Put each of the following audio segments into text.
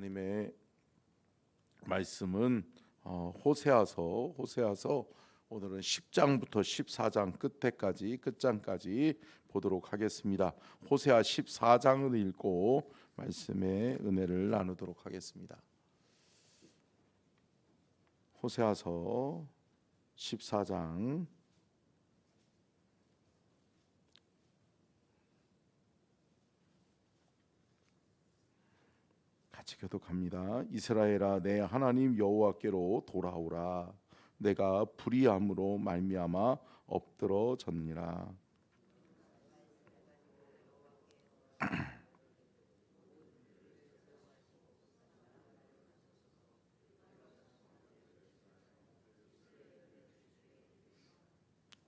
하나님의 말씀은 호세아서 오늘은 10장부터 14장 끝장까지 보도록 하겠습니다. 호세아 14장을 읽고 말씀의 은혜를 나누도록 하겠습니다. 호세아서 14장 같이 교독합니다. 이스라엘아, 내 하나님 여호와께로 돌아오라. 내가 불의함으로 말미암아 엎드러졌니라.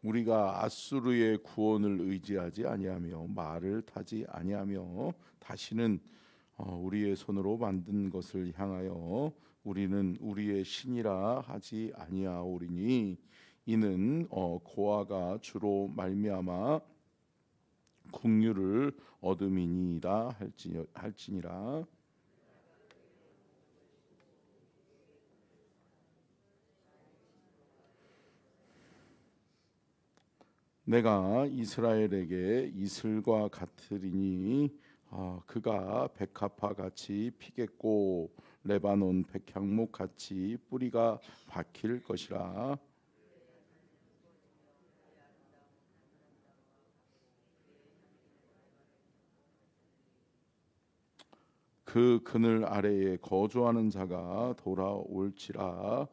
우리가 아수르의 구원을 의지하지 아니하며 말을 타지 아니하며 다시는 우리의 손으로 만든 것을 향하여 우리는 우리의 신이라 하지 아니하오리니 이는 고아가 주로 말미암아 긍휼을 얻음이니이다 할지니라. 내가 이스라엘에게 이슬과 같으리니 그가 백합화 같이 피겠고 레바논 백향목 같이 뿌리가 박힐 것이라. 그 그늘 아래에 거주하는 자가 돌아올지라.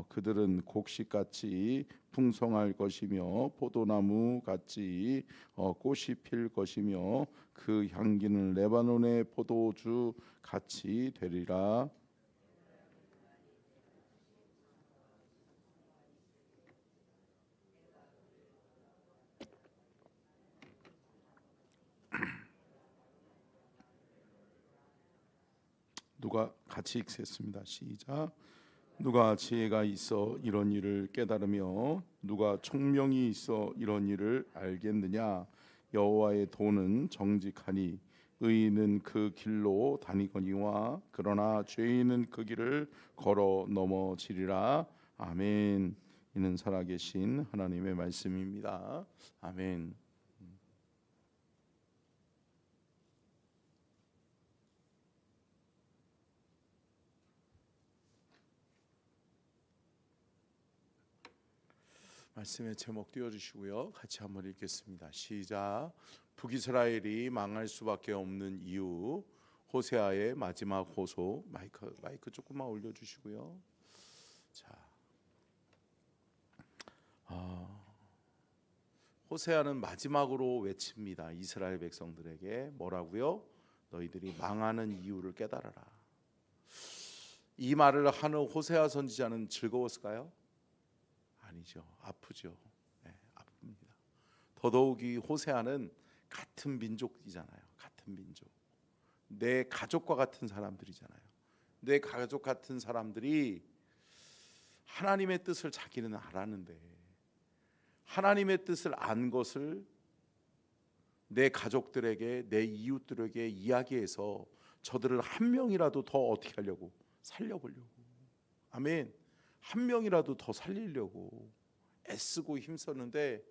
그들은 곡식같이 풍성할 것이며 포도나무 같이 꽃이 필 것이며 그 향기는 레바논의 포도주 같이 되리라. 누가 같이 읽겠습니다. 시작. 누가 지혜가 있어 이런 일을 깨달으며 누가 총명이 있어 이런 일을 알겠느냐. 여호와의 도는 정직하니 의인은 그 길로 다니거니와 그러나 죄인은 그 길을 걸어 넘어지리라. 아멘. 이는 살아계신 하나님의 말씀입니다. 아멘. 말씀의 제목 띄워주시고요. 같이 한번 읽겠습니다. 시작. 북이스라엘이 망할 수밖에 없는 이유. 호세아의 마지막 호소. 마이크 조금만 올려주시고요. 자, 호세아는 마지막으로 외칩니다. 이스라엘 백성들에게 뭐라고요? 너희들이 망하는 이유를 깨달아라. 이 말을 하는 호세아 선지자는 즐거웠을까요? 아니죠. 아프죠. 네, 아픕니다. 더더욱이 호세아는 같은 민족이잖아요. 같은 민족. 내 가족과 같은 사람들이잖아요. 내 가족 같은 사람들이 하나님의 뜻을 자기는 알았는데 하나님의 뜻을 안 것을 내 가족들에게 내 이웃들에게 이야기해서 저들을 한 명이라도 더 어떻게 하려고 살려보려고. 아멘. 한 명이라도 더 살리려고 애쓰고 힘썼는데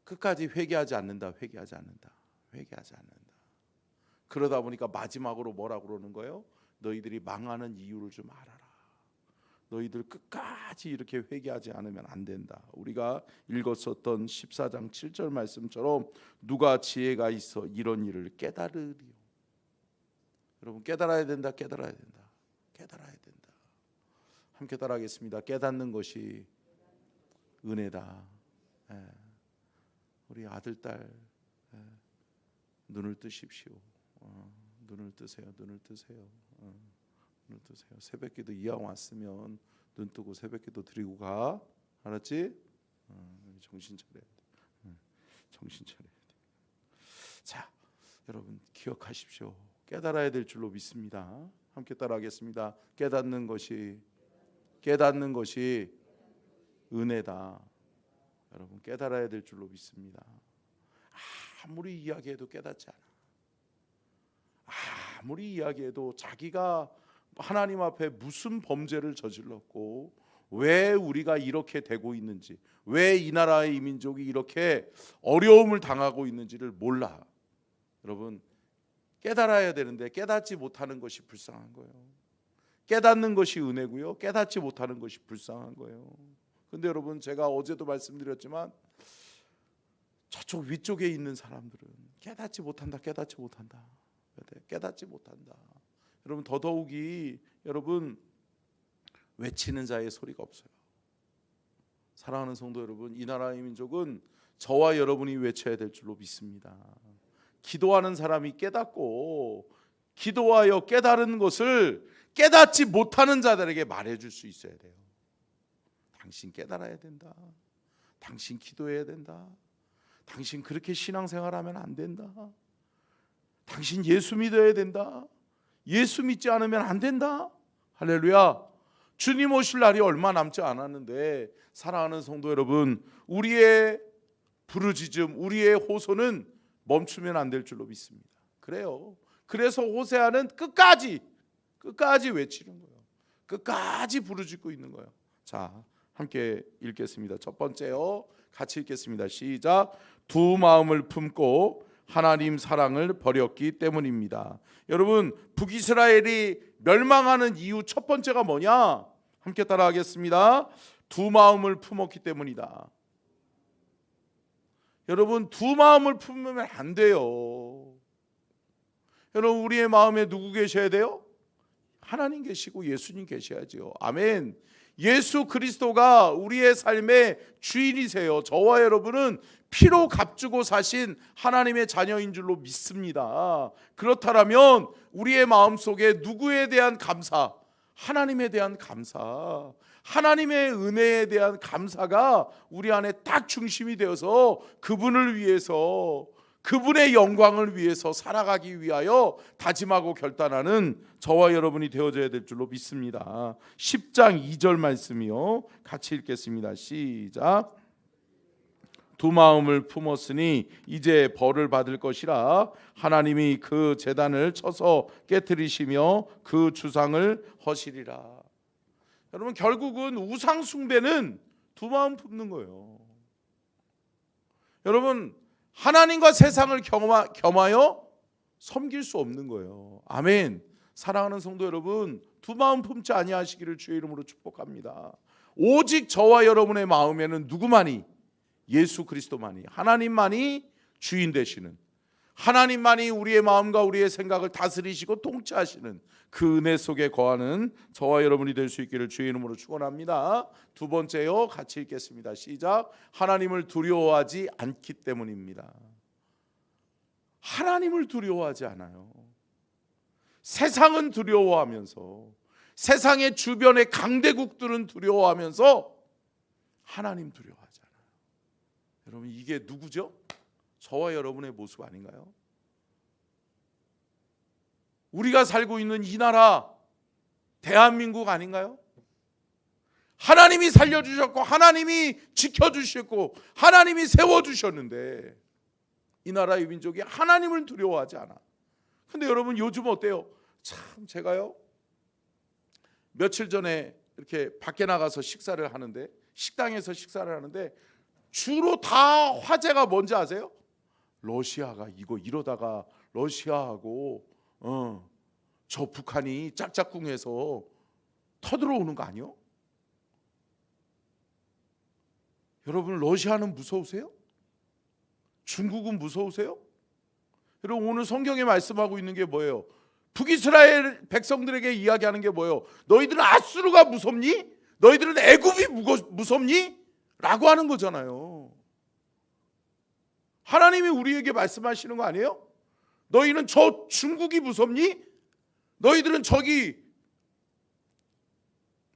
끝까지 회개하지 않는다. 그러다 보니까 마지막으로 뭐라고 그러는 거예요? 너희들이 망하는 이유를 좀 알아라. 너희들 끝까지 이렇게 회개하지 않으면 안 된다. 우리가 읽었었던 14장 7절 말씀처럼 누가 지혜가 있어 이런 일을 깨달으리요. 여러분 깨달아야 된다. 함께 따라하겠습니다. 깨닫는 것이 은혜다. 우리 아들 딸 눈을 뜨십시오. 눈을 뜨세요. 새벽기도 이왕 왔으면 눈 뜨고 새벽기도 드리고 가. 알았지? 정신 차려야 돼. 자, 여러분 기억하십시오. 깨달아야 될 줄로 믿습니다. 함께 따라하겠습니다. 깨닫는 것이 은혜다. 여러분 깨달아야 될 줄로 믿습니다. 아무리 이야기해도 깨닫지 않아. 아무리 이야기해도 자기가 하나님 앞에 무슨 범죄를 저질렀고 왜 우리가 이렇게 되고 있는지, 왜 이 나라의 이 민족이 이렇게 어려움을 당하고 있는지를 몰라. 여러분, 깨달아야 되는데 깨닫지 못하는 것이 불쌍한 거예요. 깨닫는 것이 은혜고요, 깨닫지 못하는 것이 불쌍한 거예요. 근데 여러분, 제가 어제도 말씀드렸지만 저쪽 위쪽에 있는 사람들은 깨닫지 못한다, 깨닫지 못한다, 깨닫지 못한다. 여러분, 더더욱이 여러분, 외치는 자의 소리가 없어요. 사랑하는 성도 여러분, 이 나라의 민족은 저와 여러분이 외쳐야 될 줄로 믿습니다. 기도하는 사람이 깨닫고 기도하여 깨달은 것을 깨닫지 못하는 자들에게 말해줄 수 있어야 돼요. 당신 깨달아야 된다. 당신 기도해야 된다. 당신 그렇게 신앙생활하면 안 된다. 당신 예수 믿어야 된다. 예수 믿지 않으면 안 된다. 할렐루야. 주님 오실 날이 얼마 남지 않았는데 사랑하는 성도 여러분, 우리의 부르짖음, 우리의 호소는 멈추면 안 될 줄로 믿습니다. 그래요. 그래서 호세아는 끝까지 외치는 거예요. 끝까지 부르짖고 있는 거예요. 자, 함께 읽겠습니다. 첫 번째요, 같이 읽겠습니다. 시작. 두 마음을 품고 하나님 사랑을 버렸기 때문입니다. 여러분, 북이스라엘이 멸망하는 이유 첫 번째가 뭐냐? 함께 따라하겠습니다. 두 마음을 품었기 때문이다. 여러분, 두 마음을 품으면 안 돼요. 여러분, 우리의 마음에 누구 계셔야 돼요? 하나님 계시고 예수님 계셔야죠. 아멘. 예수 그리스도가 우리의 삶의 주인이세요. 저와 여러분은 피로 값주고 사신 하나님의 자녀인 줄로 믿습니다. 그렇다면 우리의 마음속에 누구에 대한 감사, 하나님에 대한 감사, 하나님의 은혜에 대한 감사가 우리 안에 딱 중심이 되어서 그분을 위해서, 그분의 영광을 위해서 살아가기 위하여 다짐하고 결단하는 저와 여러분이 되어져야 될 줄로 믿습니다. 10장 2절 말씀이요, 같이 읽겠습니다. 시작. 두 마음을 품었으니 이제 벌을 받을 것이라. 하나님이 그 제단을 쳐서 깨뜨리시며 그 주상을 허시리라. 여러분, 결국은 우상 숭배는 두 마음 품는 거예요. 여러분, 하나님과 세상을 겸하여 섬길 수 없는 거예요. 아멘. 사랑하는 성도 여러분, 두 마음 품지 아니하시기를 주의 이름으로 축복합니다. 오직 저와 여러분의 마음에는 누구만이? 예수 그리스도만이, 하나님만이 주인 되시는, 하나님만이 우리의 마음과 우리의 생각을 다스리시고 통치하시는 그 은혜 속에 거하는 저와 여러분이 될 수 있기를 주의 이름으로 축원합니다. 두 번째요, 같이 읽겠습니다. 시작. 하나님을 두려워하지 않기 때문입니다. 하나님을 두려워하지 않아요. 세상은 두려워하면서, 세상의 주변의 강대국들은 두려워하면서 하나님 두려워하지 않아요. 여러분, 이게 누구죠? 저와 여러분의 모습 아닌가요? 우리가 살고 있는 이 나라 대한민국 아닌가요? 하나님이 살려주셨고 하나님이 지켜주셨고 하나님이 세워주셨는데 이 나라의 민족이 하나님을 두려워하지 않아. 근데 여러분, 요즘 어때요? 참, 제가요 며칠 전에 이렇게 밖에 나가서 식사를 하는데, 식당에서 식사를 하는데 주로 다 화제가 뭔지 아세요? 러시아가 이러다가 러시아하고 저 북한이 짝짝꿍해서 터들어오는 거 아니요? 여러분, 러시아는 무서우세요? 중국은 무서우세요? 여러분, 오늘 성경에 말씀하고 있는 게 뭐예요? 북이스라엘 백성들에게 이야기하는 게 뭐예요? 너희들은 아수르가 무섭니? 너희들은 애굽이 무섭니? 라고 하는 거잖아요. 하나님이 우리에게 말씀하시는 거 아니에요? 너희는 저 중국이 무섭니? 너희들은 저기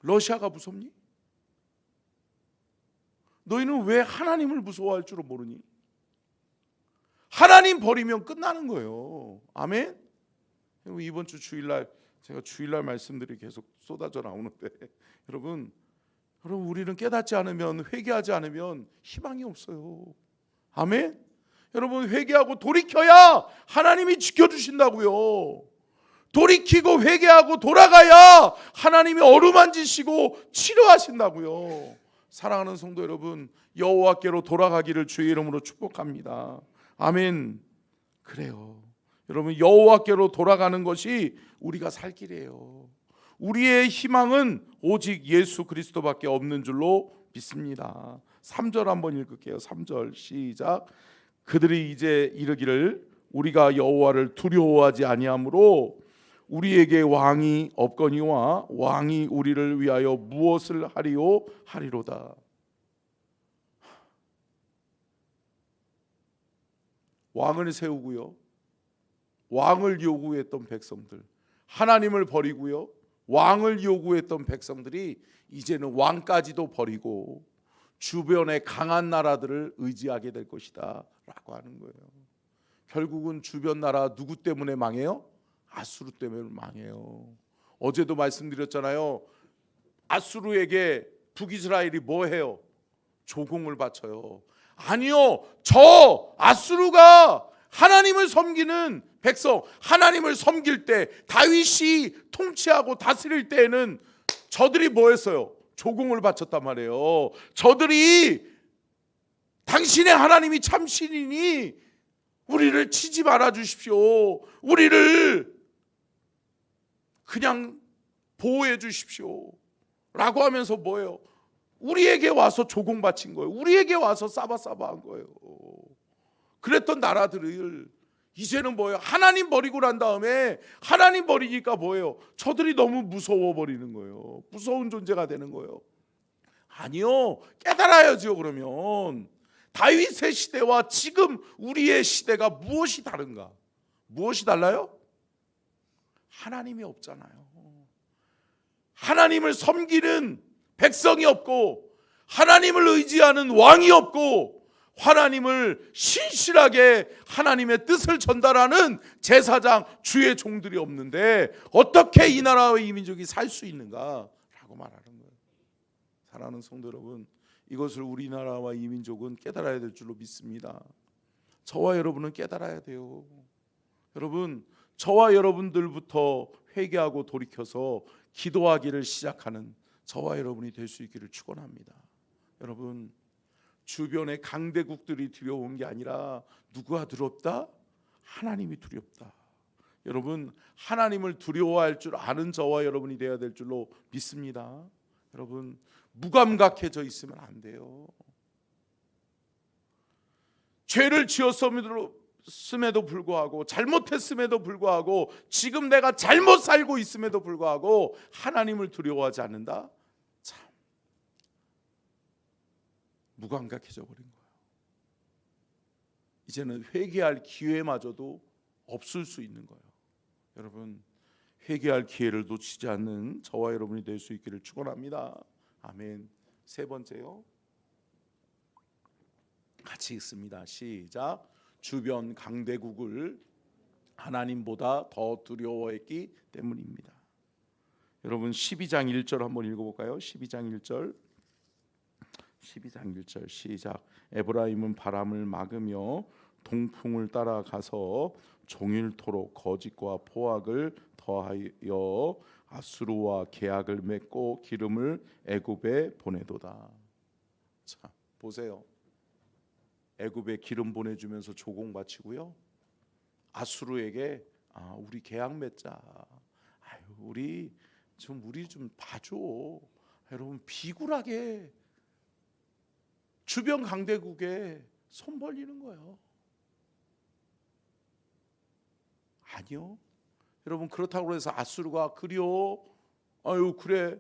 러시아가 무섭니? 너희는 왜 하나님을 무서워할 줄은 모르니? 하나님 버리면 끝나는 거예요. 아멘. 이번 주 주일날 제가 주일날 말씀들이 계속 쏟아져 나오는데 여러분, 우리는 깨닫지 않으면, 회개하지 않으면 희망이 없어요. 아멘. 여러분, 회개하고 돌이켜야 하나님이 지켜주신다고요. 돌이키고 회개하고 돌아가야 하나님이 어루만지시고 치료하신다고요. 사랑하는 성도 여러분, 여호와께로 돌아가기를 주의 이름으로 축복합니다. 아멘. 그래요. 여러분, 여호와께로 돌아가는 것이 우리가 살 길이에요. 우리의 희망은 오직 예수 그리스도밖에 없는 줄로 믿습니다. 3절 한번 읽을게요. 3절 시작. 그들이 이제 이르기를 우리가 여호와를 두려워하지 아니하므로 우리에게 왕이 없거니와 왕이 우리를 위하여 무엇을 하리요 하리로다. 왕을 세우고요, 왕을 요구했던 백성들, 하나님을 버리고요, 왕을 요구했던 백성들이 이제는 왕까지도 버리고 주변의 강한 나라들을 의지하게 될 것이다 라고 하는 거예요. 결국은 주변 나라 누구 때문에 망해요? 아수르 때문에 망해요. 어제도 말씀드렸잖아요. 아수르에게 북이스라엘이 뭐 해요? 조공을 바쳐요. 아니요, 저 아수르가 하나님을 섬기는 백성, 하나님을 섬길 때, 다윗이 통치하고 다스릴 때에는 저들이 뭐 했어요? 조공을 바쳤단 말이에요. 저들이 당신의 하나님이 참신이니 우리를 치지 말아 주십시오, 우리를 그냥 보호해 주십시오 라고 하면서 뭐예요? 우리에게 와서 조공 바친 거예요. 우리에게 와서 싸바싸바한 거예요. 그랬던 나라들을 이제는 뭐예요? 하나님 버리고 난 다음에, 하나님 버리니까 뭐예요? 저들이 너무 무서워 버리는 거예요. 무서운 존재가 되는 거예요. 아니요, 깨달아야죠. 그러면 다윗의 시대와 지금 우리의 시대가 무엇이 다른가? 무엇이 달라요? 하나님이 없잖아요. 하나님을 섬기는 백성이 없고, 하나님을 의지하는 왕이 없고, 하나님을 신실하게 하나님의 뜻을 전달하는 제사장, 주의 종들이 없는데 어떻게 이 나라와 이 민족이 살 수 있는가 라고 말하는 거예요. 사랑하는 성도 여러분, 이것을 우리나라와 이 민족은 깨달아야 될 줄로 믿습니다. 저와 여러분은 깨달아야 돼요. 여러분, 저와 여러분들부터 회개하고 돌이켜서 기도하기를 시작하는 저와 여러분이 될 수 있기를 축원합니다. 여러분, 주변의 강대국들이 두려운 게 아니라 누구가 두렵다? 하나님이 두렵다. 여러분, 하나님을 두려워할 줄 아는 저와 여러분이 되어야 될 줄로 믿습니다. 여러분, 무감각해져 있으면 안 돼요. 죄를 지었음에도 불구하고, 잘못했음에도 불구하고, 지금 내가 잘못 살고 있음에도 불구하고 하나님을 두려워하지 않는다? 참 무감각해져 버린 거예요. 이제는 회개할 기회마저도 없을 수 있는 거예요. 여러분, 회개할 기회를 놓치지 않는 저와 여러분이 될 수 있기를 축원합니다. 아멘. 세 번째요, 같이 읽습니다. 시작. 주변 강대국을 하나님보다 더 두려워했기 때문입니다. 여러분, 12장 1절 한번 읽어볼까요? 12장 1절 시작. 에브라임은 바람을 막으며 동풍을 따라가서 종일토록 거짓과 포악을 더하여 아수르와 계약을 맺고 기름을 애굽에 보내도다. 자, 보세요. 애굽에 기름 보내주면서 조공 바치고요, 아수르에게 우리 계약 맺자. 우리 좀 봐줘. 여러분, 비굴하게 주변 강대국에 손 벌리는 거예요. 아니요. 여러분, 그렇다고 해서 아수르가 그려, 그래,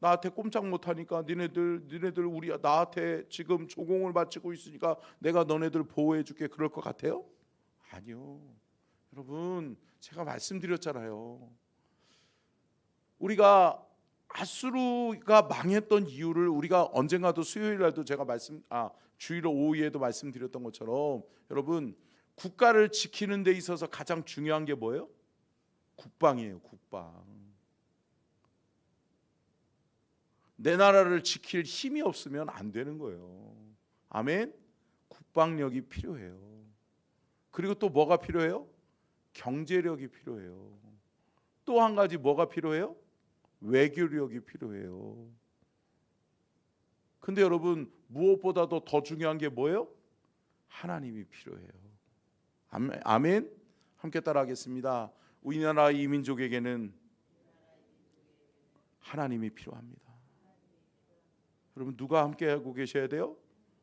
나한테 꼼짝 못하니까 니네들 우리 나한테 지금 조공을 바치고 있으니까 내가 너네들 보호해줄게, 그럴 것 같아요? 아니요. 여러분, 제가 말씀드렸잖아요. 우리가 아수르가 망했던 이유를 우리가 언젠가도 수요일 날도 제가 주일 오후에도 말씀드렸던 것처럼, 여러분, 국가를 지키는 데 있어서 가장 중요한 게 뭐예요? 국방이에요. 국방. 내 나라를 지킬 힘이 없으면 안 되는 거예요. 아멘. 국방력이 필요해요. 그리고 또 뭐가 필요해요? 경제력이 필요해요. 또 한 가지 뭐가 필요해요? 외교력이 필요해요. 근데 여러분 무엇보다도 더 중요한 게 뭐예요? 하나님이 필요해요. 아멘. 함께 따라하겠습니다. 우리나라 이민족에게는 하나님이 필요합니다. 여러분 누가 함께하고 계셔야 돼요?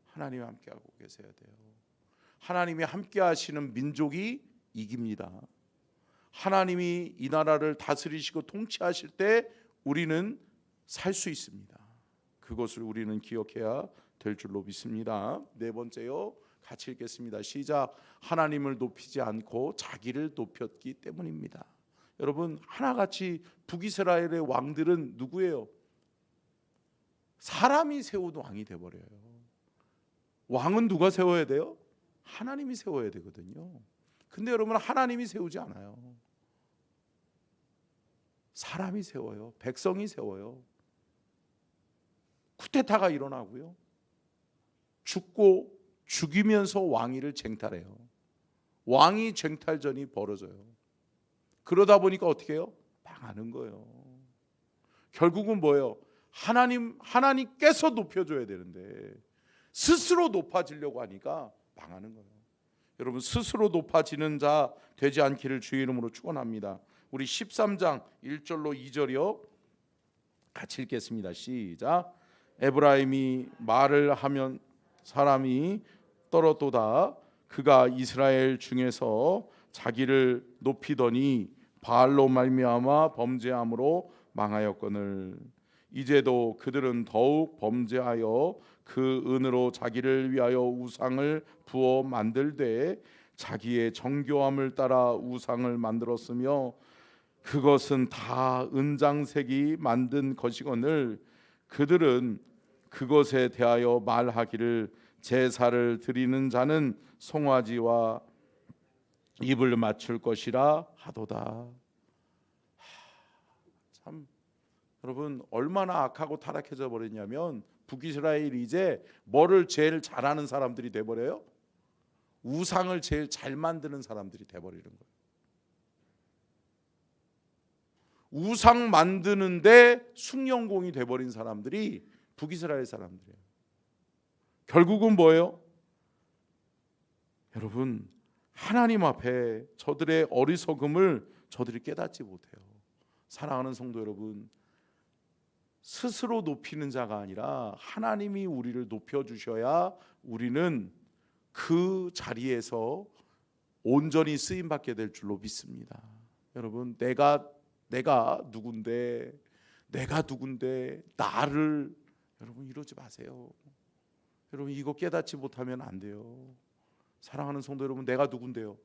하나님이 함께하고 계셔야 돼요. 하나님이 함께하시는 민족이 이깁니다. 하나님이 이 나라를 다스리시고 통치하실 때 우리는 살 수 있습니다. 그것을 우리는 기억해야 될 줄로 믿습니다. 네 번째요. 같이 읽겠습니다. 시작. 하나님을 높이지 않고 자기를 높였기 때문입니다. 여러분 하나같이 북이스라엘의 왕들은 누구예요? 사람이 세운 왕이 돼버려요. 왕은 누가 세워야 돼요? 하나님이 세워야 되거든요. 근데 여러분 하나님이 세우지 않아요. 사람이 세워요. 백성이 세워요. 쿠데타가 일어나고요. 죽고 죽이면서 왕위를 쟁탈해요. 왕위 쟁탈전이 벌어져요. 그러다 보니까 어떻게 해요? 망하는 거예요. 결국은 뭐예요? 하나님께서 높여줘야 되는데 스스로 높아지려고 하니까 망하는 거예요. 여러분 스스로 높아지는 자 되지 않기를 주의 이름으로 축원합니다. 우리 13장 1절로 2절이요. 같이 읽겠습니다. 시작. 에브라임이 말을 하면 사람이 떨어도다. 그가 이스라엘 중에서 자기를 높이더니 바알로 말미암아 범죄함으로 망하였거늘. 이제도 그들은 더욱 범죄하여 그 은으로 자기를 위하여 우상을 부어 만들되 자기의 정교함을 따라 우상을 만들었으며 그것은 다 은장색이 만든 것이거늘. 그들은 그것에 대하여 말하기를 제사를 드리는 자는 송아지와 입을 맞출 것이라 하도다. 참 여러분 얼마나 악하고 타락해져 버렸냐면 북이스라엘이 이제 뭐를 제일 잘하는 사람들이 돼버려요? 우상을 제일 잘 만드는 사람들이 돼버리는 거예요. 우상 만드는데 숭령공이 돼버린 사람들이 북이스라엘 사람들이에요. 결국은 뭐예요? 여러분 하나님 앞에 저들의 어리석음을 저들이 깨닫지 못해요. 사랑하는 성도 여러분, 스스로 높이는 자가 아니라 하나님이 우리를 높여주셔야 우리는 그 자리에서 온전히 쓰임받게 될 줄로 믿습니다. 여러분 내가 누군데 나를 여러분 이러지 마세요. 여러분 이거 깨닫지 못하면 안 돼요. 사랑하는 성도 여러분, 내가 누군데요?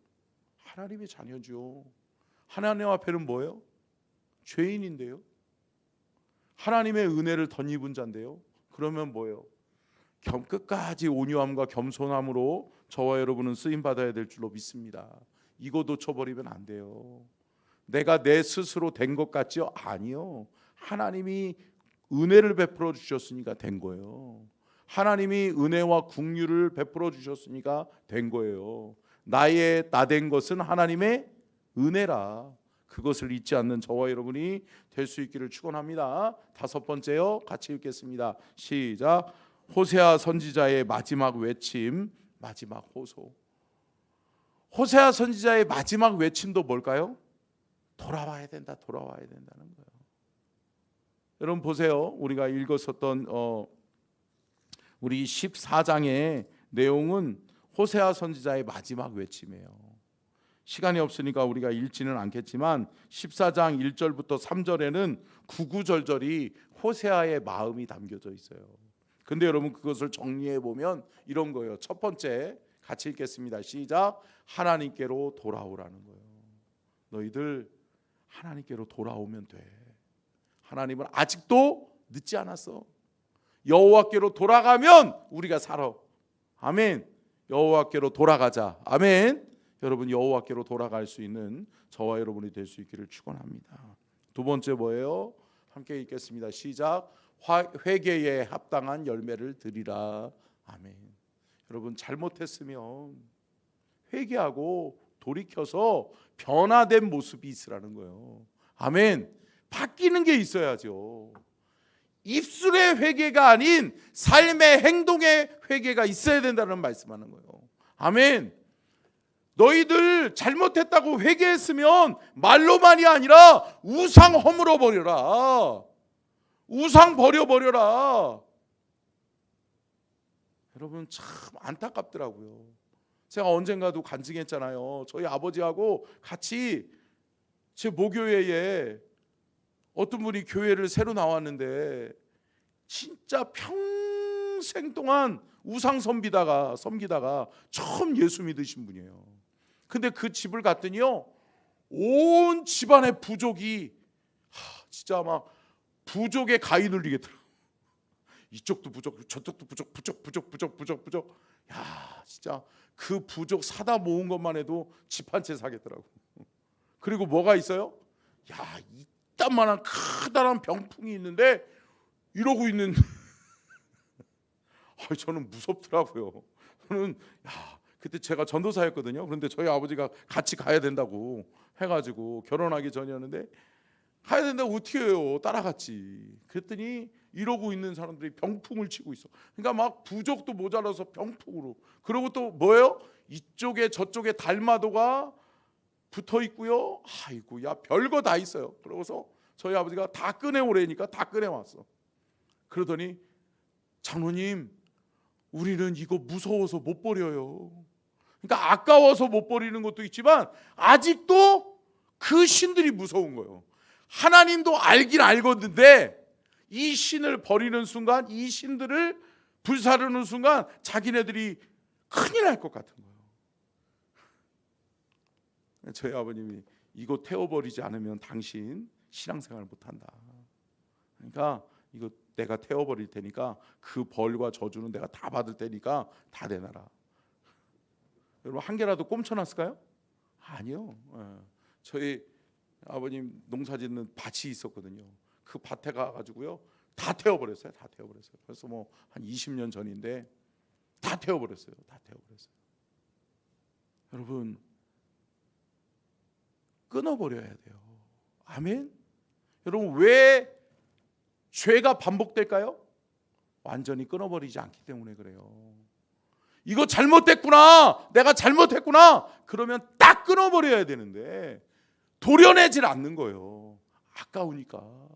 하나님의 자녀죠. 하나님 앞에는 뭐예요? 죄인인데요. 하나님의 은혜를 덧입은 자인데요. 그러면 뭐예요? 끝까지 온유함과 겸손함으로 저와 여러분은 쓰임 받아야 될 줄로 믿습니다. 이거 놓쳐버리면 안 돼요. 내가 내 스스로 된 것 같지요? 아니요. 하나님이 은혜를 베풀어 주셨으니까 된 거예요. 하나님이 은혜와 긍휼을 베풀어 주셨으니까 된 거예요. 나 된 것은 하나님의 은혜라. 그것을 잊지 않는 저와 여러분이 될 수 있기를 축원합니다. 다섯 번째요. 같이 읽겠습니다. 시작. 호세아 선지자의 마지막 외침, 마지막 호소. 호세아 선지자의 마지막 외침도 뭘까요? 돌아와야 된다, 돌아와야 된다는 거예요. 여러분 보세요. 우리가 읽었었던 우리 14장의 내용은 호세아 선지자의 마지막 외침이에요. 시간이 없으니까 우리가 읽지는 않겠지만 14장 1절부터 3절에는 구구절절이 호세아의 마음이 담겨져 있어요. 근데 여러분 그것을 정리해 보면 이런 거예요. 첫 번째 같이 읽겠습니다. 시작. 하나님께로 돌아오라는 거예요. 너희들 하나님께로 돌아오면 돼. 하나님은 아직도 늦지 않았어. 여호와께로 돌아가면 우리가 살아. 아멘. 여호와께로 돌아가자. 아멘. 여러분 여호와께로 돌아갈 수 있는 저와 여러분이 될 수 있기를 축원합니다. 두 번째 뭐예요? 함께 읽겠습니다. 시작. 회개에 합당한 열매를 드리라. 아멘. 여러분 잘못했으면 회개하고 돌이켜서 변화된 모습이 있으라는 거예요. 아멘. 바뀌는 게 있어야죠. 입술의 회개가 아닌 삶의 행동의 회개가 있어야 된다는 말씀하는 거예요. 아멘. 너희들 잘못했다고 회개했으면 말로만이 아니라 우상 허물어 버려라. 우상 버려버려라. 여러분 참 안타깝더라고요. 제가 언젠가도 간증했잖아요. 저희 아버지하고 같이 제 모교회에 어떤 분이 교회를 새로 나왔는데 진짜 평생 동안 우상 섬기다가 처음 예수 믿으신 분이에요. 근데 그 집을 갔더니요, 온 집안의 부족이 진짜 막 부족에 가위 눌리겠더라고요. 이쪽도 부족, 저쪽도 부족. 야, 진짜 그 부족 사다 모은 것만 해도 집 한 채 사겠더라고. 그리고 뭐가 있어요? 야, 이딴만한 커다란 병풍이 있는데 이러고 있는. 저는 무섭더라고요. 저는 그때 제가 전도사였거든요. 그런데 저희 아버지가 같이 가야 된다고 해가지고 결혼하기 전이었는데 가야 된다고 어떻게 해요? 따라갔지. 그랬더니 이러고 있는 사람들이 병풍을 치고 있어. 그러니까 막 부족도 모자라서 병풍으로. 그리고 또 뭐예요? 이쪽에 저쪽에 달마도가 붙어 있고요. 아이고, 야, 별거 다 있어요. 그러고서 저희 아버지가 다 꺼내오래니까 다 꺼내왔어. 그러더니 장로님, 우리는 이거 무서워서 못 버려요. 그러니까 아까워서 못 버리는 것도 있지만 아직도 그 신들이 무서운 거예요. 하나님도 알긴 알겠는데 이 신을 버리는 순간, 이 신들을 불사르는 순간 자기네들이 큰일 날 것 같은 거예요. 저희 아버님이 이거 태워버리지 않으면 당신 신앙생활 못한다. 그러니까 이거 내가 태워버릴 테니까 그 벌과 저주는 내가 다 받을 테니까 다 내놔라. 여러분 한 개라도 꼼쳐놨을까요? 아니요. 저희 아버님 농사짓는 밭이 있었거든요. 그 밭에 가가지고요 다 태워버렸어요. 다 태워버렸어요. 벌써 뭐 한 20년 전인데 다 태워버렸어요. 다 태워버렸어요. 여러분 끊어버려야 돼요. 아멘. 여러분 왜 죄가 반복될까요? 완전히 끊어버리지 않기 때문에 그래요. 이거 잘못됐구나, 내가 잘못했구나, 그러면 딱 끊어버려야 되는데 도려내질 않는 거예요. 아까우니까,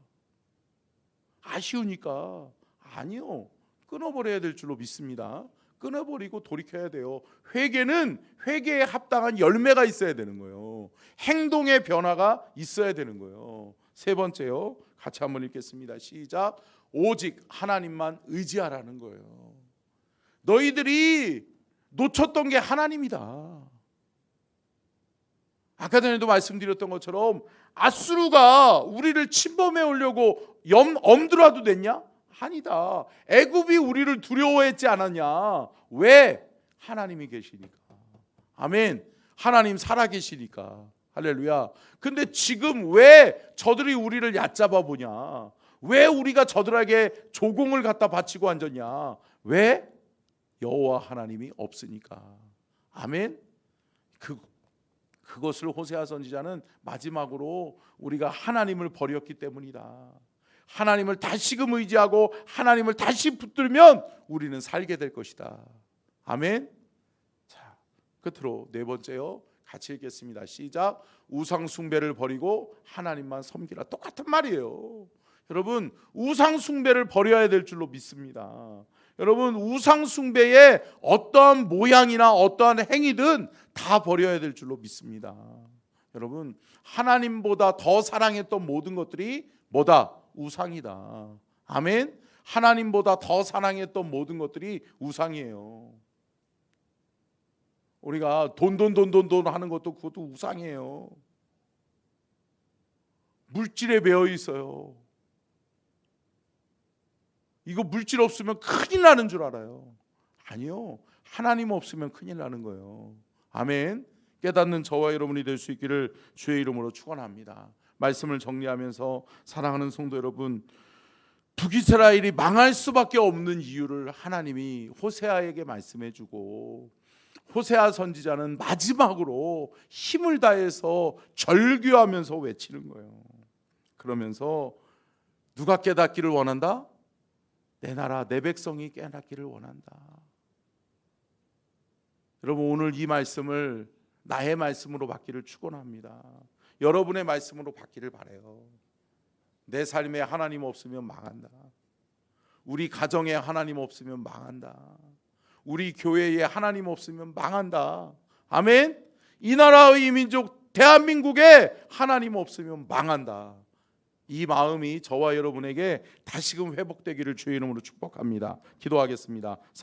아쉬우니까. 아니요, 끊어버려야 될 줄로 믿습니다. 끊어버리고 돌이켜야 돼요. 회개는 회개에 합당한 열매가 있어야 되는 거예요. 행동의 변화가 있어야 되는 거예요. 세 번째요, 같이 한번 읽겠습니다. 시작. 오직 하나님만 의지하라는 거예요. 너희들이 놓쳤던 게 하나님이다. 아까 전에도 말씀드렸던 것처럼 아수르가 우리를 침범해 오려고 엄두라도 냈냐? 아니다. 애굽이 우리를 두려워했지 않았냐? 왜? 하나님이 계시니까. 아멘. 하나님 살아계시니까. 할렐루야. 근데 지금 왜 저들이 우리를 얕잡아 보냐? 왜 우리가 저들에게 조공을 갖다 바치고 앉았냐? 왜? 여호와 하나님이 없으니까. 아멘. 그것을 호세아 선지자는 마지막으로 우리가 하나님을 버렸기 때문이다. 하나님을 다시금 의지하고 하나님을 다시 붙들면 우리는 살게 될 것이다. 아멘. 자, 끝으로 네 번째요. 같이 읽겠습니다. 시작. 우상 숭배를 버리고 하나님만 섬기라. 똑같은 말이에요. 여러분 우상 숭배를 버려야 될 줄로 믿습니다. 여러분 우상 숭배의 어떠한 모양이나 어떠한 행위든 다 버려야 될 줄로 믿습니다. 여러분 하나님보다 더 사랑했던 모든 것들이 뭐다? 우상이다. 아멘. 하나님보다 더 사랑했던 모든 것들이 우상이에요. 우리가 돈 하는 것도 그것도 우상이에요. 물질에 매여 있어요. 이거 물질 없으면 큰일 나는 줄 알아요. 아니요, 하나님 없으면 큰일 나는 거예요. 아멘. 깨닫는 저와 여러분이 될 수 있기를 주의 이름으로 축원합니다. 말씀을 정리하면서 사랑하는 성도 여러분, 북이스라엘이 망할 수밖에 없는 이유를 하나님이 호세아에게 말씀해주고, 호세아 선지자는 마지막으로 힘을 다해서 절규하면서 외치는 거예요. 그러면서 누가 깨닫기를 원한다? 내 나라 내 백성이 깨닫기를 원한다. 여러분, 오늘 이 말씀을 나의 말씀으로 받기를 축원합니다. 여러분의 말씀으로 받기를 바라요. 내 삶에 하나님 없으면 망한다. 우리 가정에 하나님 없으면 망한다. 우리 교회에 하나님 없으면 망한다. 아멘. 이 나라의 민족 대한민국에 하나님 없으면 망한다. 이 마음이 저와 여러분에게 다시금 회복되기를 주의 이름으로 축복합니다. 기도하겠습니다.